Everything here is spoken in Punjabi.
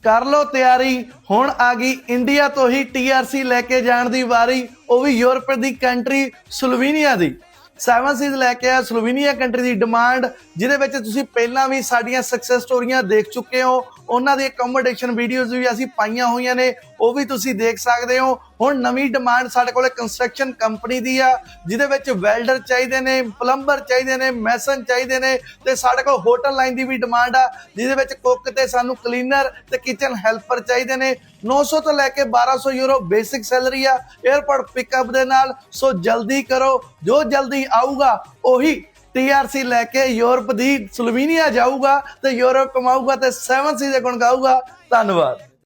ਕਰ ਲਓ ਤਿਆਰੀ। ਹੁਣ ਆ ਗਈ ਇੰਡੀਆ ਤੋਂ ਹੀ TRC ਲੈ ਕੇ ਜਾਣ ਦੀ ਵਾਰੀ, ਉਹ ਵੀ ਯੂਰਪ ਦੀ ਕੰਟਰੀ ਸਲੋਵੇਨੀਆ ਦੀ। 7 ਸੀਜ਼ ਲੈ ਕੇ ਆਇਆ ਸਲੋਵੇਨੀਆ ਕੰਟਰੀ ਦੀ ਡਿਮਾਂਡ, ਜਿਹਦੇ ਵਿੱਚ ਤੁਸੀਂ ਪਹਿਲਾਂ ਵੀ ਸਾਡੀਆਂ ਸਕਸੈਸ ਸਟੋਰੀਆਂ ਦੇਖ ਚੁੱਕੇ ਹੋ। ਉਹਨਾਂ ਦੀ ਅਕੋਮੋਡੇਸ਼ਨ ਵੀਡੀਓਜ਼ ਵੀ ਅਸੀਂ ਪਾਈਆਂ ਹੋਈਆਂ ਨੇ, ਉਹ ਵੀ ਤੁਸੀਂ ਦੇਖ ਸਕਦੇ ਹੋ। ਹੁਣ ਨਵੀਂ ਡਿਮਾਂਡ ਸਾਡੇ ਕੋਲ ਕੰਸਟਰਕਸ਼ਨ ਕੰਪਨੀ ਦੀ ਆ, ਜਿਹਦੇ ਵਿੱਚ ਵੈਲਡਰ ਚਾਹੀਦੇ ਨੇ, ਪਲੰਬਰ ਚਾਹੀਦੇ ਨੇ, ਮੈਸਨ ਚਾਹੀਦੇ ਨੇ, ਤੇ ਸਾਡੇ ਕੋਲ ਹੋਟਲ ਲਾਈਨ ਦੀ ਵੀ ਡਿਮਾਂਡ ਆ, ਜਿਹਦੇ ਵਿੱਚ ਕੁੱਕ ਤੇ ਸਾਨੂੰ ਕਲੀਨਰ ਤੇ ਕਿਚਨ ਹੈਲਪਰ ਚਾਹੀਦੇ ਨੇ। 900 ਤੋਂ ਲੈ ਕੇ 1200 ਯੂਰੋ ਬੇਸਿਕ ਸੈਲਰੀ ਆ 에어ਪੋਰਟ ਪਿਕਅਪ ਦੇ ਨਾਲ। ਸੋ ਜਲਦੀ ਕਰੋ, ਜੋ ਜਲਦੀ ਆਊਗਾ ਉਹੀ TRC ਲੈ ਕੇ ਯੂਰਪ ਦੀ ਸਲੋਵੇਨੀਆ ਜਾਊਗਾ ਤੇ ਯੂਰਪ ਕਮਾਊਗਾ ਤੇ 7 ਸੀਜ਼ ਗੁਣ ਗਾਊਗਾ। ਧੰਨਵਾਦ।